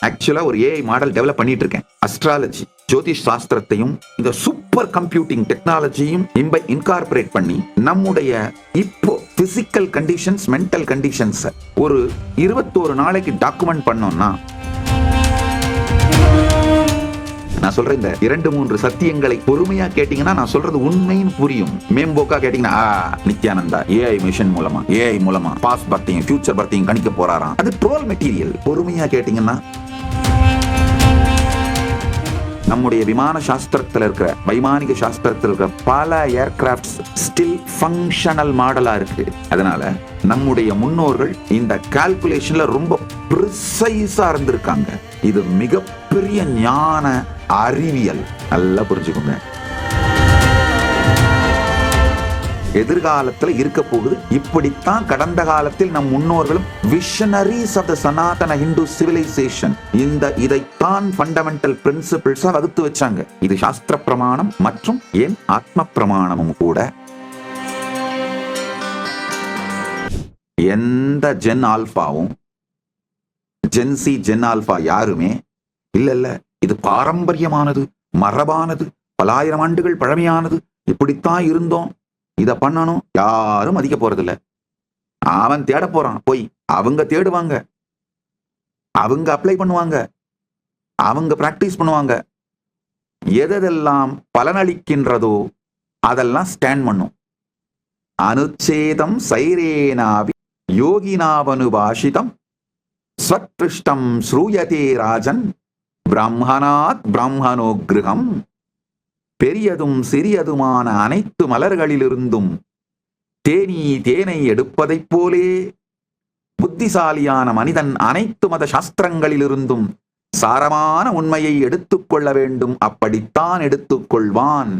ஆக்சுவலா ஒரு AI model develop பண்ணிட்டு இருக்கேன். அஸ்ட்ராலஜி, ஜோதிஷ் சாஸ்திரத்தையும் இந்த சூப்பர் கம்ப்யூட்டிங் டெக்னாலஜியும் இன்கார்பரேட் பண்ணி நம்முடைய இப்போ பிசிக்கல் கண்டிஷன்ஸ், மென்டல் கண்டிஷன்ஸ் ஒரு 21 நாளைக்கு டாக்குமெண்ட் பண்ணோம்னா, நான் சொல்ற இந்த 2-3 சத்தியங்களை பொறுமையா கேட்டீங்கன்னா நான் சொல்றது உண்மைன்னு புரியும். மேம்போக்கா கேட்டீங்கன்னா நித்யானந்தா ஏஐ மிஷன் மூலமா, ஏஐ மூலமா பாஸ்ட் பர்த்தையும் ஃபியூச்சர் பர்த்தையும் கணிக்க போறாராம், அது ட்ரோல் மெட்டீரியல். பொறுமையா கேட்டீங்கன்னா நம்முடைய விமான சாஸ்திரத்தில் இருக்கிற, வைமானிக சாஸ்திரத்தில் இருக்கிற பல ஏர்கிராப்ட்ஸ் ஸ்டில் ஃபங்க்ஷனல் மாடலா இருக்கு. அதனால நம்முடைய முன்னோர்கள் இந்த கால்குலேஷன்ல ரொம்ப ப்ரிசைஸா இருந்திருக்காங்க. இது மிகப்பெரிய ஞான அறிவியல். நல்லா புரிஞ்சுக்கோங்க. எதிர்காலத்தில் இருக்க போகுது இப்படித்தான். கடந்த காலத்தில் நம் முன்னோர்களும் visionaries of the Sanatana Hindu civilisation இதைத்தான் ஃபண்டமெண்டல் பிரின்சிபிள்ஸா வகுத்து வச்சாங்க. இது சாஸ்திர பிரமாணம் மற்றும் ஏன் ஆத்ம பிரமாணமும் கூட. எந்த ஜென் ஆல்பாவும் ஜென்சி ஜென் ஆல்பா யாருமே இல்ல இது பாரம்பரியமானது, மரபானது, பலாயிரம் ஆண்டுகள் பழமையானது, இப்படித்தான் இருந்தோம், இத பண்ணணும், யாரும் மதிக்க போறதில்ல. அவன் தேட போறான் போய், அவங்க தேடுவாங்க, அவங்க அப்ளை பண்ணுவாங்க, அவங்க பிராக்டிஸ் பண்ணுவாங்க. எதெல்லாம் பலனளிக்கின்றதோ அதெல்லாம் ஸ்டாண்ட் பண்ணும். அனுச்சேதம் சைரேனாவி யோகினாவனுபாஷிதம் ஸ்வத்ருஷ்டம் ஸ்ரூயதே ராஜன் பிரம்மணாத் பிரம்மணோக்ருகம். பெரியதும் சிறியதுமான அனைத்து மலர்களிலிருந்தும் தேனை எடுப்பதைப் போலே புத்திசாலியான மனிதன் அனைத்து மத சாஸ்திரங்களிலிருந்தும் சாரமான உண்மையை எடுத்துக்கொள்ள வேண்டும். அப்படித்தான் எடுத்துக்கொள்வான்.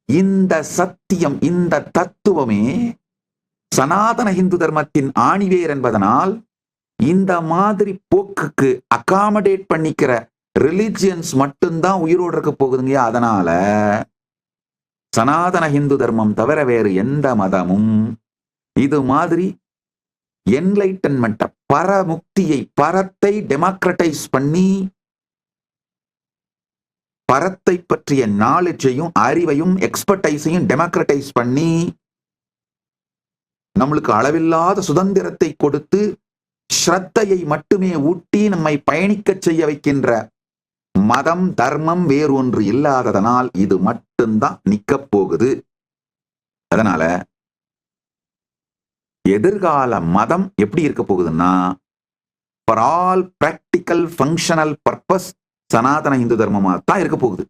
இந்த சத்தியம், இந்த தத்துவமே சனாதன இந்து தர்மத்தின் ஆணிவேர் என்பதனால் இந்த மாதிரி போக்குக்கு அகாமடேட் பண்ணிக்கிற ரிலிஜியன்ஸ் மட்டும்தான் உயிரோடு இருக்க போகுதுங்க. அதனால சனாதன இந்து தர்மம் தவிர வேறு எந்த மதமும் இது மாதிரி என்லைட்டன்மெண்ட், பரமுக்தியை, பரத்தை டெமோக்ரட்டைஸ் பண்ணி பரத்தை பற்றிய நாலேஜையும் அறிவையும் எக்ஸ்பர்டைஸையும் டெமோக்ரட்டைஸ் பண்ணி நம்மளுக்கு அளவில்லாத சுதந்திரத்தை கொடுத்து ஸ்ரத்தையை மட்டுமே ஊட்டி நம்மை பயணிக்க செய்ய வைக்கின்ற மதம், தர்மம் வேறு ஒன்று இல்லாததனால் இது மட்டும்தான் நிக்க போகுது. அதனால எதிர்கால மதம் எப்படி இருக்க போகுதுன்னா, for all practical functional purpose Sanatana Hindu தர்மமா தான் இருக்க போகுது.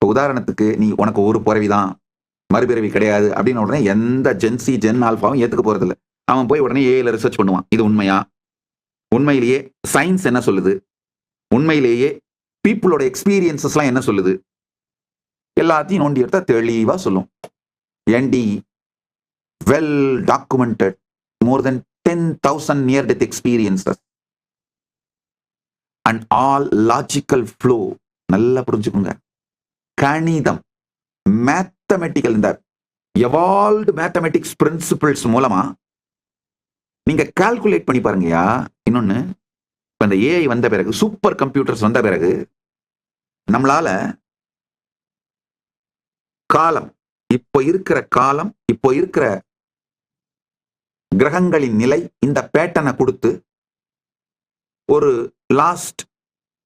உதாரணத்துக்கு, நீ உனக்கு ஒரு பிறவிதான், மறுபிறவி கிடையாது அப்படின்னு உடனே எந்த ஜென்சி ஜென் ஆல்பாவும் ஏத்துக்க போறது இல்லை. அவன் போய் உடனே ஏஐல ரிசர்ச் பண்ணுவான். இது உண்மையா, உண்மையிலேயே சயின்ஸ் என்ன சொல்லுது, உண்மையிலேயே பீப்புளோட எக்ஸ்பீரியன்சஸ் எல்லாம் என்ன சொல்லுது, எல்லாத்தையும் நோண்டி எடுத்தா தெளிவா சொல்லும். என்டி well documented, more than 10,000 near death experiences and all logical flow. நல்லா புரிஞ்சுக்கோங்க. கணிதம், மேத்தமெட்டிக்கல், இந்த எவால்வ்டு மேத்தமெட்டிக்ஸ் பிரின்சிபிள்ஸ் மூலமா நீங்க கால்குலேட் பண்ணி பாருங்கயா. இன்னொன்னு, இப்ப இந்த ஏஐ வந்த பிறகு, சூப்பர் கம்ப்யூட்டர்ஸ் வந்த பிறகு நம்மளால காலம், இப்போ இருக்கிற காலம், இப்போ இருக்கிற கிரகங்களின் நிலை, இந்த பேட்டர்னை கொடுத்து ஒரு லாஸ்ட்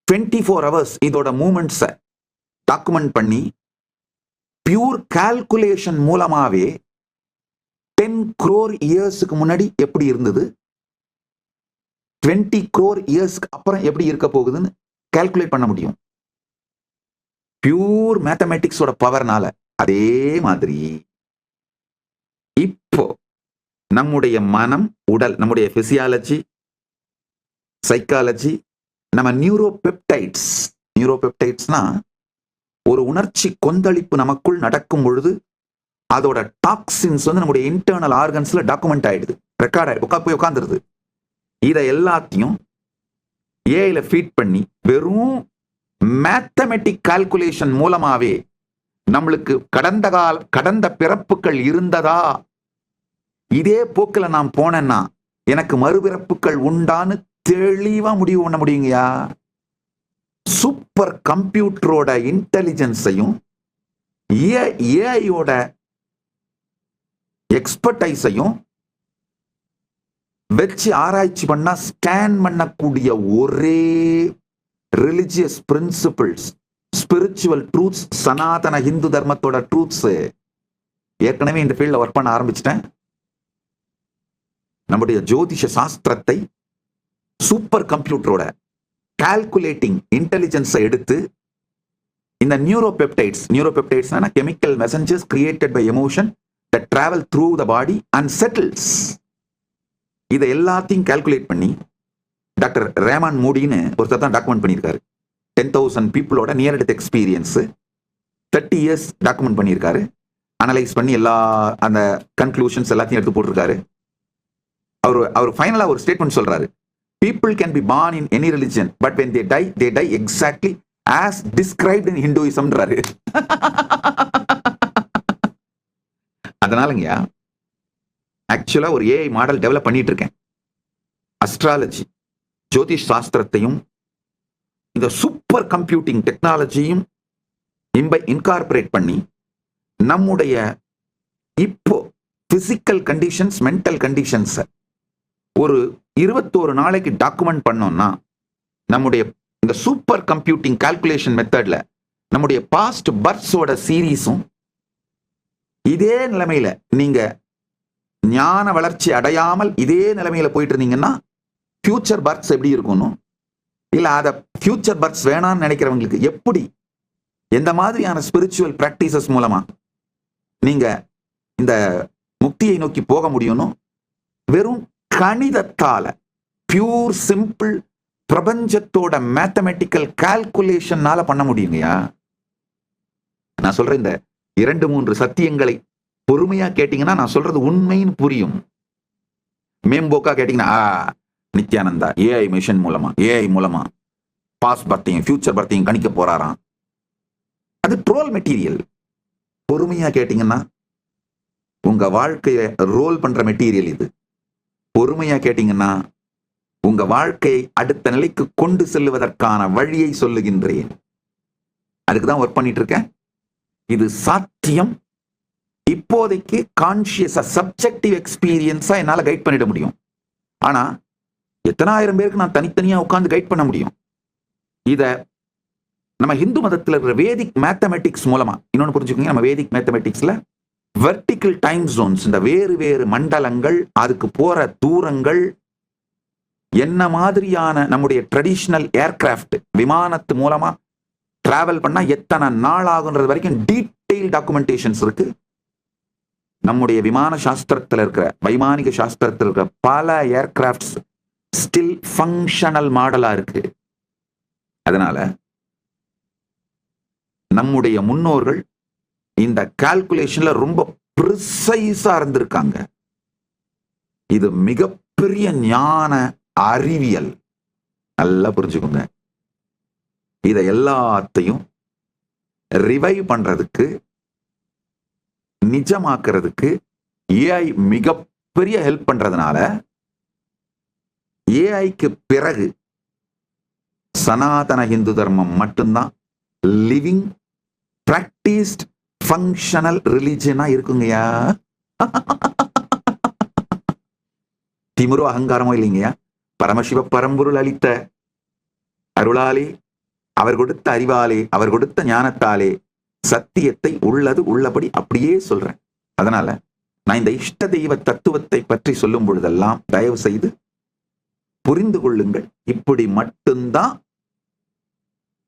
24 hours இதோட மூமெண்ட்ஸை டாக்குமெண்ட் பண்ணி பியூர் கால்குலேஷன் மூலமாவே 10 crore இயர்ஸுக்கு முன்னாடி எப்படி இருந்தது, 20 crore இயர்ஸ்க்கு அப்புறம் எப்படி இருக்க போகுதுன்னு கால்குலேட் பண்ண முடியும். பியூர் மேத்தமெட்டிக்ஸோட பவர்னால. அதே மாதிரி இப்போ நம்முடைய மனம், உடல், நம்முடைய பிசியாலஜி, சைக்காலஜி, நம்ம நியூரோபெப்டைட்ஸ்னா ஒரு உணர்ச்சி கொந்தளிப்பு நமக்குள் நடக்கும் பொழுது அதோட டாக்ஸின்ஸ் நம்முடைய இன்டர்னல் ஆர்கன்ஸ்ல டாக்குமெண்ட் ஆயிடுது, ரெக்கார்ட் ஆயிடுது, போய் உட்காந்துருது. இதை எல்லாத்தையும் ஏஐல ஃபீட் பண்ணி வெறும் மேத்தமெட்டிக் கால்குலேஷன் மூலமாவே நம்மளுக்கு கடந்த பிறப்புகள் இருந்ததா, இதே போக்கில் நான் போனேன்னா எனக்கு மறுபிறப்புகள் உண்டான்னு தெளிவா முடிவு பண்ண முடியுங்கயா. சூப்பர் கம்ப்யூட்டரோட இன்டெலிஜென்ஸையும் ஏஐயோட எக்ஸ்பர்டைஸையும் வச்சு ஆராய்ச்சி பண்ணா ஸ்கேன் பண்ணக்கூடிய ஒரே ரிலிஜியஸ் பிரின்சிபிள்ஸ், ஸ்பிரிச்சுவல் ட்ரூத்ஸ், சனாதன ஹிந்து தர்மத்தோட ட்ரூத்ஸ். ஏற்கனவே இந்த ஃபீல்ட்ல ஒர்க் பண்ண ஆரம்பிச்சிட்டேன். நம்முடைய ஜோதிஷ சாஸ்திரத்தை சூப்பர் கம்ப்யூட்டரோட கால்குலேட்டிங் இன்டெலிஜென்ஸை எடுத்து இந்த neuropeptides chemical messengers created by emotion that travel through the body and settles. இதை எல்லாத்தையும் கால்குலேட் பண்ணி டாக்டர் ரேமான் மூடின்னு ஒருத்தர் தான் டாக்குமெண்ட் பண்ணியிருக்காரு. 10,000 பீப்புளோட near death experience 30 years document பண்ணியிருக்காரு. அனலைஸ் பண்ணி எல்லா அந்த கன்க்ளூஷன்ஸ் எல்லாத்தையும் எடுத்து போட்டிருக்காரு. அவர் ஃபைனலா ஒரு ஸ்டேட்மெண்ட் சொல்றாரு. People can be born in any religion, but when they die exactly as described in Hinduism-ன்றாரு. அதனாலங்கயா ஆக்சுவலா ஒரு ஏஐ மாடல் டெவலப் பண்ணிட்டு இருக்கேன். அஸ்ட்ராலஜி, ஜோதிஷ் சாஸ்திரத்தையும் இந்த சூப்பர் கம்ப்யூட்டிங் டெக்னாலஜியும் இன்கார்பரேட் பண்ணி நம்முடைய இப்போ பிசிக்கல் கண்டிஷன்ஸ், மென்டல் கண்டிஷன்ஸ் ஒரு 21 நாளைக்கு டாக்குமெண்ட் பண்ணோம்னா நம்முடைய இந்த சூப்பர் கம்ப்யூட்டிங் கால்குலேஷன் மெத்தட்ல நம்முடைய பாஸ்ட் பர்த்ஸோட சீரீஸும் இதே நிலைமையில நீங்க ஞான வளர்ச்சி அடையாமல் இதே நிலைமையில போயிட்டு இருந்தீங்கன்னா ஃபியூச்சர் பர்த்ஸ் எப்படி இருக்கணும், இல்ல அத ஃபியூச்சர் பர்த்ஸ் வேணாம்னு நினைக்கிறவங்களுக்கு எப்படி, எந்த மாதிரியான ஸ்பிரிச்சுவல் பிராக்டிசஸ் மூலமா நீங்க இந்த முக்தியை நோக்கி போக முடியும்னு வெறும் கணிதத்தால, பியூர் சிம்பிள் பிரபஞ்சத்தோட மேத்தமெட்டிக்கல் கால்குலேஷன்னால பண்ண முடியுங்கயா. நான் சொல்றேன், இந்த 2-3 சத்தியங்களை பொறுமையா கேட்டீங்கன்னா நான் சொல்றது உண்மைன்னு புரியும். மேம்போக்கா கேட்டீங்கன்னா நித்யானந்தா ஏஐ மிஷன் மூலமா, ஏஐ மூலமா பாஸ்ட் பர்த்தையும் ஃபியூச்சர் பர்த்தையும் கணிக்க போறாராம், அது ட்ரோல் மெட்டீரியல். பொறுமையா கேட்டீங்கன்னா உங்க வாழ்க்கையை ரோல் பண்ற மெட்டீரியல் இது. பொறுமையா கேட்டீங்கன்னா உங்க வாழ்க்கையை அடுத்த நிலைக்கு கொண்டு செல்லுவதற்கான வழியை சொல்லுகின்றேன். அதுக்குதான் ஒர்க் பண்ணிட்டு இருக்கேன். இது சாத்தியம். இப்போதைக்கு கான்சியஸா சப்ஜெக்டிவ் எக்ஸ்பீரியன்ஸா என்னால கைட் பண்ணிட முடியும். ஆனா எத்தனை ஆயிரம் பேருக்கு நான் தனித்தனியா உட்கார்ந்து கைட் பண்ண முடியும்? இத நம்ம இந்து மதத்துல இருக்கிற வேதிக் மேத்தமெட்டிக்ஸ் மூலமா இன்னொன்னு புரிஞ்சுக்கோங்க. நம்ம வேதிக் மேத்தமெட்டிக்ஸ்ல வெர்டிக்கல் டைம் ஜோன்ஸ், இந்த வேறு வேறு மண்டலங்கள், அதுக்கு போற தூரங்கள், என்ன மாதிரியான நம்முடைய ட்ரெடிஷனல் ஏர்கிராஃப்ட் விமானத்து மூலமா டிராவல் பண்ணா எத்தனை நாள் ஆகுன்றது வரைக்கும் டீடைல் டாக்குமெண்டேஷன்ஸ் இருக்கு. நம்முடைய விமான சாஸ்திரத்தில் இருக்கிற, வைமானிக சாஸ்திரத்தில் இருக்கிற பல ஏர்கிராஃப்ட்ஸ் ஸ்டில் ஃபங்க்ஷனல் மாடலா இருக்கு. அதனால நம்முடைய முன்னோர்கள் இந்த கால்குலேஷன்ல ரொம்ப ப்ரிசைஸா இருந்திருக்காங்க. இது மிகப்பெரிய ஞான அறிவியல். நல்லா புரிஞ்சுக்கோங்க. இதை எல்லாத்தையும் ரிவைவ் பண்றதுக்கு, நிஜமாக்குறதுக்கு ஏஐ மிகப்பெரிய ஹெல்ப் பண்றதுனால ஏஐக்கு பிறகு சனாதன இந்து தர்மம் மட்டும்தான் லிவிங் பிராக்டிஸ்ட் ஃபங்க்ஷனல் ரிலிஜனா இருக்குங்கய்யா. திமிரோ அகங்காரமோ இல்லைங்கய்யா. பரமசிவ பரம்பொருள் அளித்த அருளாலே, அவர் கொடுத்த அறிவாலே, அவர் கொடுத்த ஞானத்தாலே சத்தியத்தை உள்ளது உள்ளபடி அப்படியே சொல்றேன். அதனால நான் இந்த இஷ்ட தெய்வ தத்துவத்தை பற்றி சொல்லும் பொழுதெல்லாம் தயவு செய்து புரிந்து கொள்ளுங்கள். இப்படி மட்டும்தான்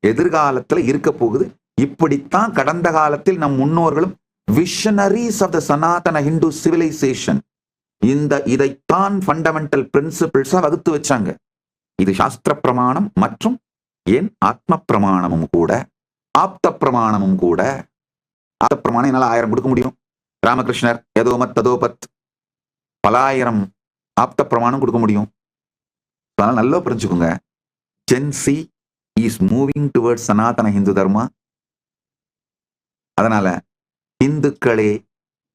எதிர்காலத்துல இருக்க போகுது. இப்படித்தான் கடந்த காலத்தில் நம் முன்னோர்களும் visionaries of the Sanatana Hindu civilisation இதைத்தான் ஃபண்டமெண்டல் பிரின்சிபிள்ஸா வகுத்து வச்சாங்க. இது சாஸ்திர பிரமாணம் மற்றும் ஏன் ஆத்ம பிரமாணமும் கூட, ஆப்த பிரமாணமும் கூட. ஆப்த பிரமாணம் என்னால 1000 கொடுக்க முடியும். ராமகிருஷ்ணர் ஏதோ மத் ததோ பத் பல ஆயிரம் ஆப்த பிரமாணம் கொடுக்க முடியும். அதனால நல்லா புரிஞ்சுக்கோங்க. ஜென்சி இஸ் மூவிங் டுவர்ட்ஸ் சனாதன ஹிந்து தர்மா. அதனால இந்துக்களே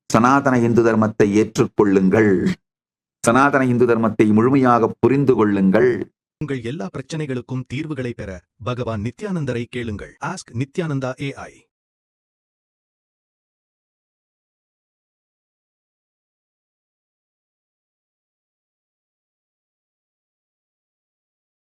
சனாதன இந்து தர்மத்தை ஏற்றுக்கொள்ளுங்கள். சனாதன இந்து தர்மத்தை முழுமையாக புரிந்து கொள்ளுங்கள். உங்கள் எல்லா பிரச்சனைகளுக்கும் தீர்வுகளை பெற பகவான் நித்யானந்தரை கேளுங்கள். Ask Nithyananda AI.